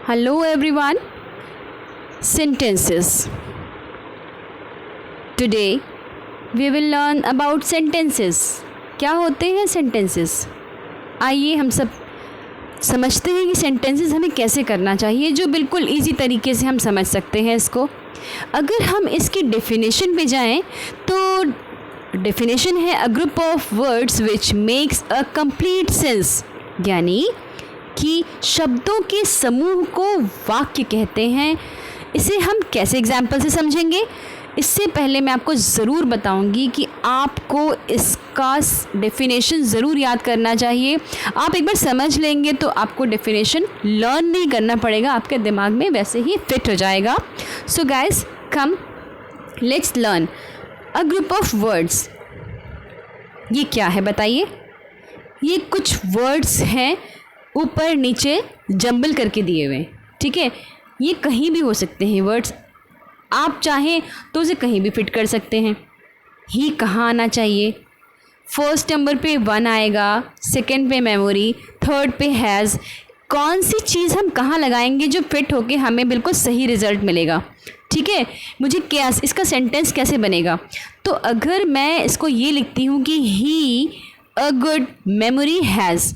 Hello everyone. Sentences. Today we will learn about sentences. क्या होते हैं sentences? आइए हम सब समझते हैं कि sentences हमें कैसे करना चाहिए, जो बिल्कुल इजी तरीके से हम समझ सकते हैं इसको। अगर हम इसकी डेफिनेशन पे जाएं तो डेफिनेशन है a group of words which makes a complete sense, यानी कि शब्दों के समूह को वाक्य कहते हैं। इसे हम कैसे एग्जाम्पल से समझेंगे, इससे पहले मैं आपको ज़रूर बताऊंगी कि आपको इसका डेफिनेशन ज़रूर याद करना चाहिए। आप एक बार समझ लेंगे तो आपको डेफिनेशन लर्न नहीं करना पड़ेगा, आपके दिमाग में वैसे ही फिट हो जाएगा। So guys come let's learn a group of words. ये क्या है बताइए? ये कुछ वर्ड्स हैं ऊपर नीचे जंबल करके दिए हुए, ठीक है। ये कहीं भी हो सकते हैं वर्ड्स, आप चाहें तो उसे कहीं भी फिट कर सकते हैं। ही कहाँ आना चाहिए? फर्स्ट नंबर पे वन आएगा, सेकंड पे मेमोरी, थर्ड पे हैज़। कौन सी चीज़ हम कहाँ लगाएंगे जो फिट होके हमें बिल्कुल सही रिजल्ट मिलेगा, ठीक है। मुझे क्या इसका सेंटेंस कैसे बनेगा? तो अगर मैं इसको ये लिखती हूँ कि ही अ गुड मेमोरी हैज़,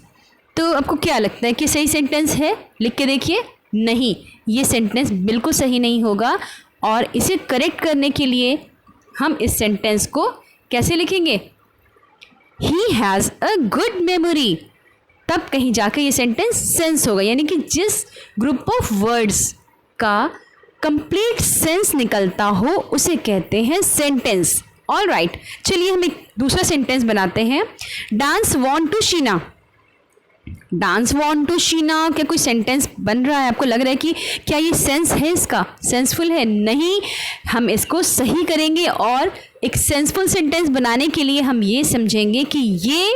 तो आपको क्या लगता है कि सही सेंटेंस है? लिख के देखिए। नहीं, ये सेंटेंस बिल्कुल सही नहीं होगा। और इसे करेक्ट करने के लिए हम इस सेंटेंस को कैसे लिखेंगे? He has a good memory, तब कहीं जाकर ये सेंटेंस सेंस होगा, यानी कि जिस ग्रुप ऑफ वर्ड्स का कंप्लीट सेंस निकलता हो उसे कहते हैं सेंटेंस। ऑल राइट, चलिए हम एक दूसरा सेंटेंस बनाते हैं। Dance want to Sheena. Dance want to Sheena, क्या कोई सेंटेंस बन रहा है? आपको लग रहा है कि क्या ये सेंस है, इसका सेंसफुल है? नहीं, हम इसको सही करेंगे और एक सेंसफुल सेंटेंस बनाने के लिए हम ये समझेंगे कि ये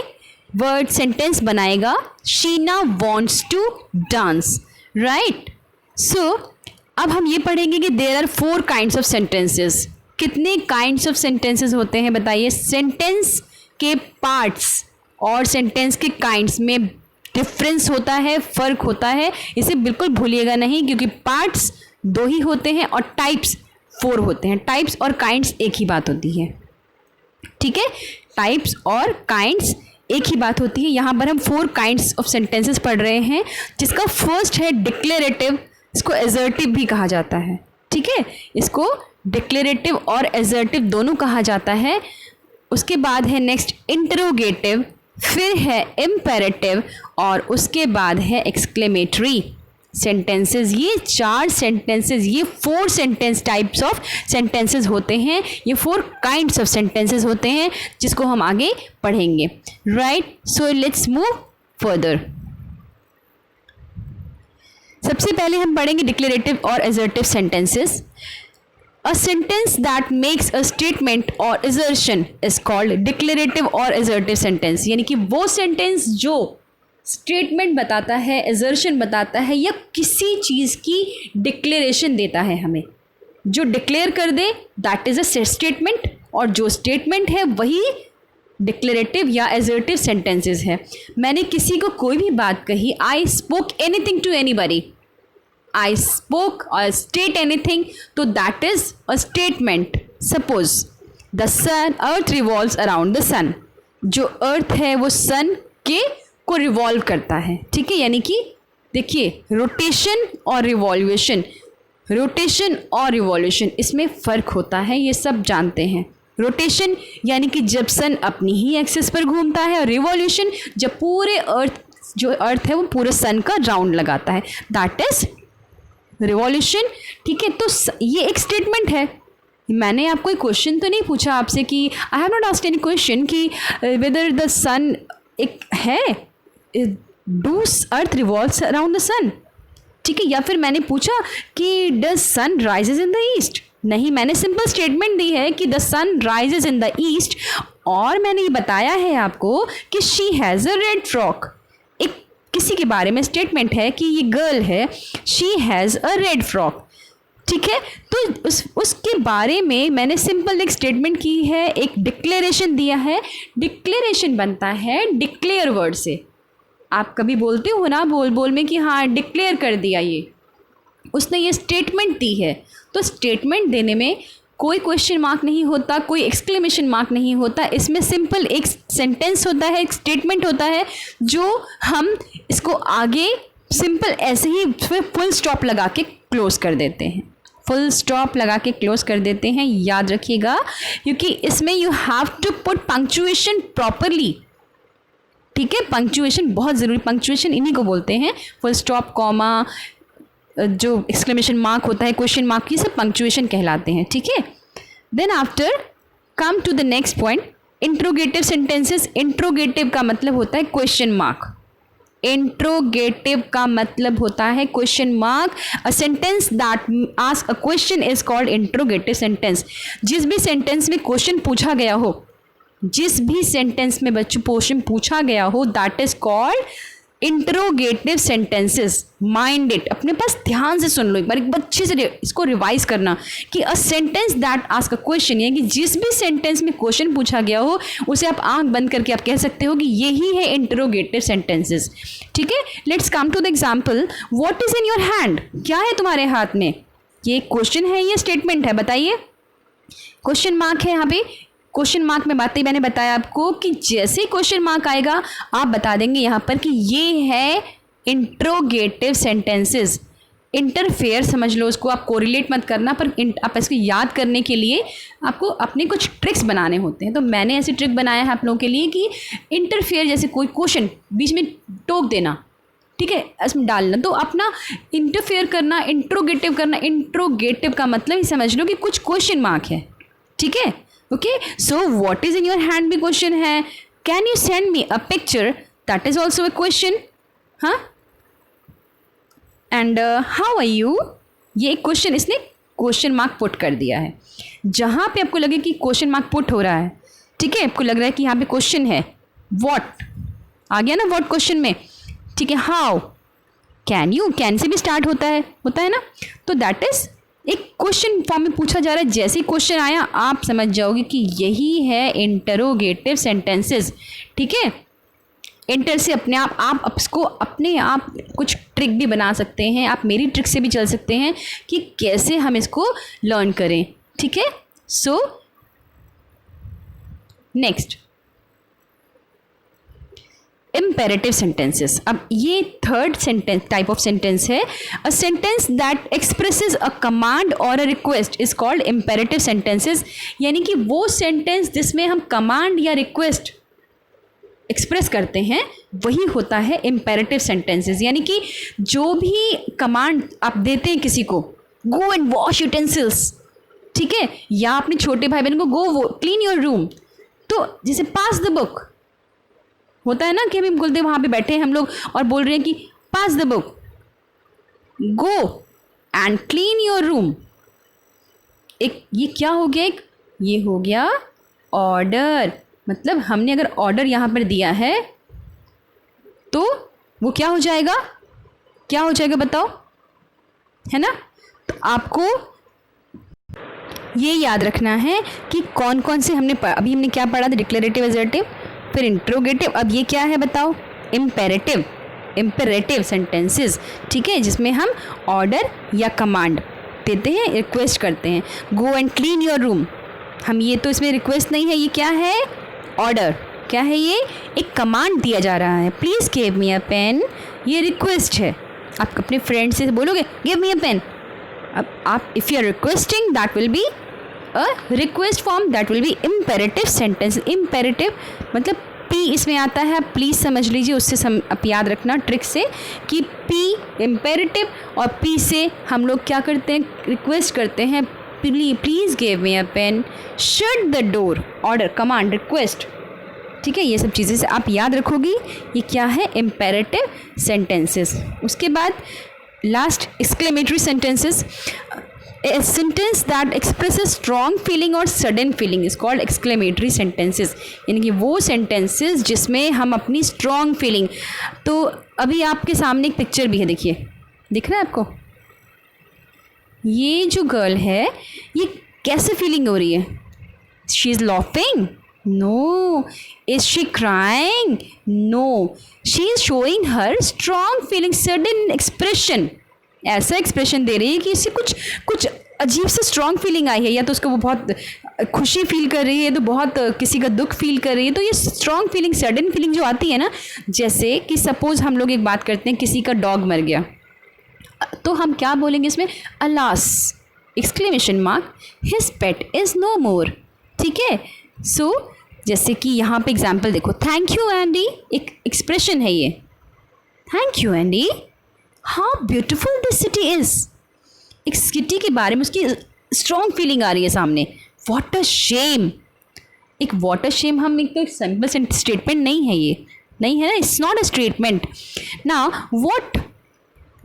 वर्ड सेंटेंस बनाएगा Sheena wants to dance, right. So अब हम ये पढ़ेंगे कि there are 4 kinds of sentences. कितने काइंड्स ऑफ सेंटेंसेस होते हैं बताइए? सेंटेंस के पार्ट्स और सेंटेंस के काइंड्स में डिफरेंस होता है, फ़र्क होता है, इसे बिल्कुल भूलिएगा नहीं, क्योंकि पार्ट्स 2 ही होते हैं और टाइप्स 4 होते हैं। टाइप्स और काइंड्स एक ही बात होती है, ठीक है। टाइप्स और काइंड्स एक ही बात होती है। यहाँ पर हम 4 काइंड्स ऑफ सेंटेंसेस पढ़ रहे हैं, जिसका फर्स्ट है डिक्लेरेटिव। इसको एजर्टिव भी कहा जाता है, ठीक है। इसको डिक्लेरेटिव और एजर्टिव दोनों कहा जाता है। उसके बाद है नेक्स्ट इंटरोगेटिव, फिर है इम्पेरेटिव और उसके बाद है एक्सक्लेमेटरी सेंटेंसेस। ये 4 सेंटेंसेस, ये 4 सेंटेंस टाइप्स ऑफ सेंटेंसेस होते हैं, ये 4 काइंड्स ऑफ सेंटेंसेस होते हैं, जिसको हम आगे पढ़ेंगे, right. So let's move further. सबसे पहले हम पढ़ेंगे डिक्लेरेटिव और assertive sentences. A sentence that makes a statement or assertion is called declarative or assertive sentence। यानी कि वो सेंटेंस जो स्टेटमेंट बताता है, assertion बताता है, या किसी चीज़ की डिक्लेरेशन देता है हमें, जो डिक्लेयर कर दे दैट इज़ अ स्टेटमेंट, और जो स्टेटमेंट है वही डिक्लेरेटिव या assertive सेंटेंसेस है। मैंने किसी को कोई भी बात कही, I spoke anything to anybody, I spoke or state anything, तो that is a statement. Suppose the sun, earth revolves around the sun. जो अर्थ है वो सन के को रिवॉल्व करता है, ठीक है। यानी कि देखिए, रोटेशन और रिवॉल्यूशन, रोटेशन और रिवॉल्यूशन, इसमें फ़र्क होता है, ये सब जानते हैं। रोटेशन यानी कि जब सन अपनी ही एक्सिस पर घूमता है, और रिवॉल्यूशन जब पूरे अर्थ, जो अर्थ है वो पूरे सन का राउंड लगाता है, दैट इज़ रिवॉल्यूशन, ठीक है। तो ये एक स्टेटमेंट है। मैंने आपको एक क्वेश्चन तो नहीं पूछा आपसे कि I have not asked any question कि वेदर द सन एक है, do earth revolves around the sun, ठीक है। या फिर मैंने पूछा कि does sun rises in the east. नहीं, मैंने सिंपल स्टेटमेंट दी है कि the sun rises in the east, और मैंने ये बताया है आपको कि she has a red frock. एक किसी के बारे में स्टेटमेंट है कि ये गर्ल है, she has a red frock, ठीक है। तो उसके बारे में मैंने सिंपल एक स्टेटमेंट की है, एक डिक्लेरेशन दिया है। डिक्लेरेशन बनता है डिक्लेयर वर्ड से। आप कभी बोलते हो ना बोल बोल में कि हाँ डिक्लेयर कर दिया ये, उसने ये स्टेटमेंट दी है। तो स्टेटमेंट देने में कोई क्वेश्चन मार्क नहीं होता, कोई एक्सक्लेमेशन मार्क नहीं होता, इसमें सिंपल एक सेंटेंस होता है, एक स्टेटमेंट होता है, जो हम इसको आगे सिंपल ऐसे ही फुल स्टॉप लगा के क्लोज कर देते हैं, फुल स्टॉप लगा के क्लोज कर देते हैं। याद रखिएगा, क्योंकि इसमें you have to put punctuation properly, ठीक है। पंक्चुएशन बहुत ज़रूरी, पंक्चुएशन इन्हीं को बोलते हैं, फुल स्टॉप, कॉमा, जो एक्सक्लेमेशन मार्क होता है, क्वेश्चन मार्क, ये सब पंक्चुएशन कहलाते हैं, ठीक है। Then after come to the next point, interrogative sentences. Interrogative का मतलब होता है क्वेश्चन मार्क, इंट्रोगेटिव का मतलब होता है question mark. A sentence that ask a question is called interrogative sentence. जिस भी सेंटेंस में क्वेश्चन पूछा गया हो, जिस भी सेंटेंस में बच्चों क्वेश्चन पूछा गया हो, that is called interrogative sentences. Mind it, अपने पास ध्यान से सुन लो एक बार, एक अच्छे से इसको रिवाइज करना कि अ sentence that ask a question, यानी कि जिस भी सेंटेंस में क्वेश्चन पूछा गया हो उसे आप आंख बंद करके आप कह सकते हो कि यही है इंट्रोगेटिव सेंटेंसेस, ठीक है। Let's come to the example, what is in your hand, क्या है तुम्हारे हाथ में। ये क्वेश्चन है, ये स्टेटमेंट है, बताइए। क्वेश्चन मार्क है यहाँ पे। क्वेश्चन मार्क में बातें मैंने बताया आपको कि जैसे क्वेश्चन मार्क आएगा आप बता देंगे यहाँ पर कि ये है इंट्रोगेटिव सेंटेंसेस। इंटरफेयर समझ लो उसको, आप कोरिलेट मत करना, पर आप इसको याद करने के लिए आपको अपने कुछ ट्रिक्स बनाने होते हैं। तो मैंने ऐसे ट्रिक बनाया है आप लोगों के लिए कि इंटरफेयर, जैसे कोई क्वेश्चन बीच में टोक देना, ठीक है, इसमें डालना, तो अपना इंटरफेयर करना, इंट्रोगेटिव करना। इंट्रोगेटिव का मतलब ही समझ लो कि कुछ क्वेश्चन मार्क है, ठीक है। Okay, so what is in your hand भी क्वेश्चन है। Can you send me a picture, that is also a question, हाँ। एंड हाउ आर यू, ये एक क्वेश्चन, इसने क्वेश्चन मार्क पुट कर दिया है। जहाँ पे आपको लगे कि क्वेश्चन मार्क पुट हो रहा है, ठीक है, आपको लग रहा है कि यहाँ पे क्वेश्चन है, व्हाट आ गया ना, व्हाट क्वेश्चन में, ठीक है। How, can you, can say भी स्टार्ट होता है ना, तो दैट इज एक क्वेश्चन फॉर्म में पूछा जा रहा है। जैसे ही क्वेश्चन आया आप समझ जाओगे कि यही है इंटरोगेटिव सेंटेंसेस, ठीक है। इंटर से अपने आप इसको अपने आप कुछ ट्रिक भी बना सकते हैं, आप मेरी ट्रिक से भी चल सकते हैं कि कैसे हम इसको लर्न करें, ठीक है। So next, imperative sentences. अब ये third sentence type of sentence है। A sentence that expresses a command और a request is called imperative sentences. यानी कि वो सेंटेंस जिसमें हम कमांड या रिक्वेस्ट एक्सप्रेस करते हैं वही होता है इम्पेरेटिव सेंटेंसेस। यानी कि जो भी कमांड आप देते हैं किसी को, गो एंड वॉश यूटेंसिल्स, ठीक है, या अपने छोटे भाई बहन को गो क्लीन योर रूम, तो जैसे पास द बुक होता है ना, कि हम बोलते वहाँ पे बैठे हैं हम लोग और बोल रहे हैं कि pass the book, go and clean your room. एक ये क्या हो गया, एक ये हो गया ऑर्डर। मतलब हमने अगर ऑर्डर यहाँ पर दिया है तो वो क्या हो जाएगा, क्या हो जाएगा बताओ, है ना। तो आपको ये याद रखना है कि कौन कौन से अभी हमने क्या पढ़ा था, डिक्लेरेटिव, असर्टिव, फिर इंट्रोगेटिव, अब ये क्या है बताओ, इम्पेरेटिव। इम्पेरेटिव सेंटेंसेस, ठीक है, जिसमें हम ऑर्डर या कमांड देते हैं, रिक्वेस्ट करते हैं। गो एंड क्लीन योर रूम, हम ये तो इसमें रिक्वेस्ट नहीं है, ये क्या है, ऑर्डर। क्या है ये, एक कमांड दिया जा रहा है। Please give me a pen, ये रिक्वेस्ट है। आप अपने फ्रेंड से बोलोगे गिव मी अ पेन, अब आप if you are requesting that will be a request form, that will be imperative sentence. Imperative मतलब पी इसमें आता है, आप प्लीज़ समझ लीजिए, उससे आप याद रखना ट्रिक से कि पी इम्पेरेटिव और पी से हम लोग क्या करते हैं, रिक्वेस्ट करते हैं, please give me a pen, shut the door, order, command, request, ठीक है। ये सब चीज़ें से आप याद रखोगी, ये क्या है, इम्पेरेटिव सेंटेंसेस। उसके बाद last, exclamatory sentences. A sentence that expresses strong feeling or sudden feeling is called exclamatory sentences। यानी कि वो sentences जिसमें हम अपनी strong feeling, तो अभी आपके सामने एक पिक्चर भी है, देखिए, दिख रहा है आपको, ये जो गर्ल है ये कैसे फीलिंग हो रही है, she is laughing, no, is she crying, no, she is showing her strong feeling, sudden expression, ऐसा एक्सप्रेशन दे रही है कि इससे कुछ कुछ अजीब से स्ट्रॉन्ग फीलिंग आई है, या तो उसको वो बहुत खुशी फील कर रही है, तो बहुत किसी का दुख फील कर रही है। तो ये स्ट्रॉन्ग फीलिंग, सडन फीलिंग जो आती है ना, जैसे कि सपोज़ हम लोग एक बात करते हैं, किसी का डॉग मर गया, तो हम क्या बोलेंगे इसमें, alas exclamation mark his pet is no more. ठीक है, सो जैसे कि यहाँ पे एग्जाम्पल देखो, थैंक यू एंडी, एक एक्सप्रेशन है ये, thank you Andy, how beautiful this city is. एक सिटी के बारे में उसकी स्ट्रॉन्ग फीलिंग आ रही है सामने। वॉट अ शेम, एक वॉट अ शेम हम एक तो सिंपल स्टेटमेंट नहीं है, ये नहीं है ना, इट्स नॉट अ स्टेटमेंट ना। What,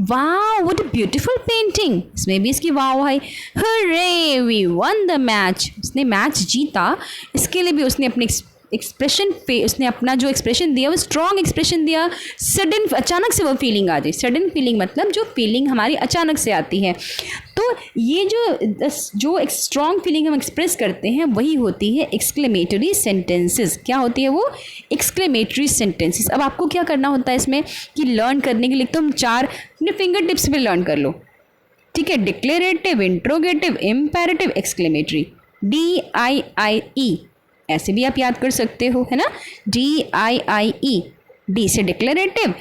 wow what a beautiful painting, इसमें भी इसकी वाओ है। हरे वी वन द मैच, उसने मैच जीता, इसके लिए भी उसने अपने एक्सप्रेशन पे, उसने अपना जो एक्सप्रेशन दिया वो स्ट्रॉन्ग एक्सप्रेशन दिया। सडन, अचानक से वो फीलिंग आ जाए, सडन फीलिंग मतलब जो फीलिंग हमारी अचानक से आती है। तो ये जो एक स्ट्रॉन्ग फीलिंग हम एक्सप्रेस करते हैं वही होती है एक्सक्लेमेटरी सेंटेंसेस। क्या होती है वो, एक्सक्लेमेटरी सेंटेंसेस। अब आपको क्या करना होता है इसमें कि लर्न करने के लिए तुम 4 अपने फिंगर टिप्स पे लर्न कर लो। ठीक है, declarative, interrogative, imperative, exclamatory, DIIE ऐसे भी आप याद कर सकते हो, है ना, DIIE, डी से डिक्लेरेटिव,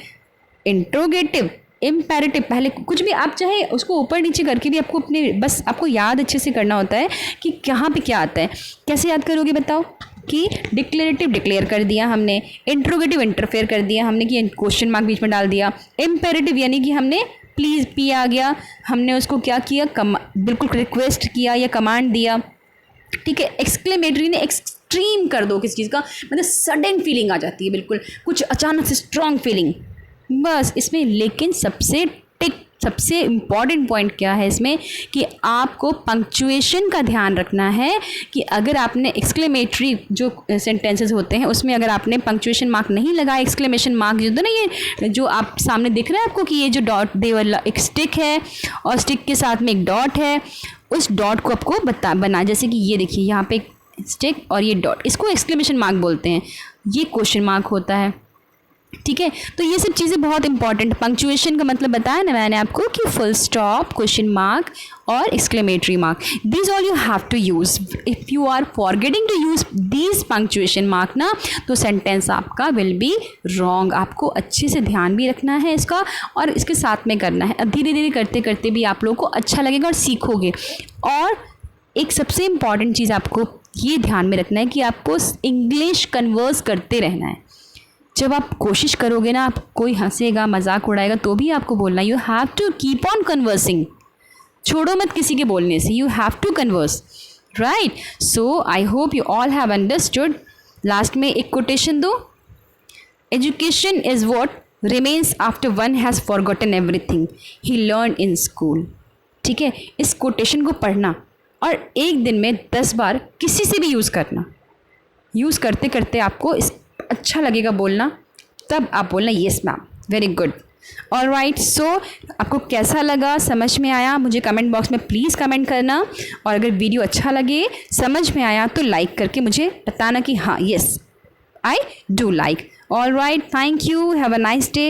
इंट्रोगेटिव, इम्पेरेटिव। पहले कुछ भी आप चाहे उसको ऊपर नीचे करके भी आपको अपने, बस आपको याद अच्छे से करना होता है कि कहाँ पे क्या आता है। कैसे याद करोगे बताओ, कि डिक्लेरेटिव डिक्लेयर कर दिया हमने, इंट्रोगेटिव इंटरफेयर कर दिया हमने कि क्वेश्चन मार्क बीच में डाल दिया, इम्पेरेटिव यानी कि हमने प्लीज़ पी आ गया, हमने उसको क्या किया, बिल्कुल रिक्वेस्ट किया या कमांड दिया। ठीक है, एक्सक्लेमेटरी ने एक्सट्रीम कर दो किसी चीज़ का, मतलब सडन फीलिंग आ जाती है, बिल्कुल कुछ अचानक से स्ट्रॉन्ग फीलिंग बस इसमें। लेकिन सबसे इम्पॉर्टेंट पॉइंट क्या है इसमें, कि आपको पंक्चुएशन का ध्यान रखना है। कि अगर आपने एक्सक्लेमेटरी जो सेंटेंसेस होते हैं उसमें अगर आपने पंक्चुएशन मार्क नहीं लगाया, एक्सक्लेमेशन मार्क जो होता है ना, ये जो आप सामने दिख रहा है आपको कि ये जो डॉट एक स्टिक है और स्टिक के साथ में एक डॉट है, उस डॉट को आपको बना, जैसे कि ये देखिए यहाँ पे स्टिक और ये डॉट, इसको एक्सक्लेमेशन मार्क बोलते हैं, ये क्वेश्चन मार्क होता है। ठीक है, तो ये सब चीज़ें बहुत इंपॉर्टेंट। पंक्चुएशन का मतलब बताया ना मैंने आपको कि फुल स्टॉप, क्वेश्चन मार्क और exclamatory mark, these all you have to use. If you are forgetting to use these punctuation mark ना, तो सेंटेंस आपका विल बी रॉन्ग। आपको अच्छे से ध्यान भी रखना है इसका और इसके साथ में करना है। अब धीरे धीरे करते करते भी आप लोगों को अच्छा लगेगा और सीखोगे। और एक सबसे इम्पॉर्टेंट चीज़ आपको ये ध्यान में रखना है कि आपको इंग्लिश कन्वर्स करते रहना है। जब आप कोशिश करोगे ना, आप कोई हंसेगा मजाक उड़ाएगा तो भी आपको बोलना, you have to keep on conversing, छोड़ो मत किसी के बोलने से, you have to converse, right. So I hope you all have understood. Last में एक कोटेशन दो, education is what remains after one has forgotten everything he learn in school. ठीक है, इस कोटेशन को पढ़ना और एक दिन में 10 बार किसी से भी यूज़ करना। यूज़ करते करते आपको इस अच्छा लगेगा बोलना, तब आप बोलना yes ma'am, very good, alright. So आपको कैसा लगा, समझ में आया, मुझे कमेंट बॉक्स में प्लीज़ कमेंट करना। और अगर वीडियो अच्छा लगे, समझ में आया, तो लाइक करके मुझे बताना कि हाँ yes I do like. Alright, thank you, have a nice day.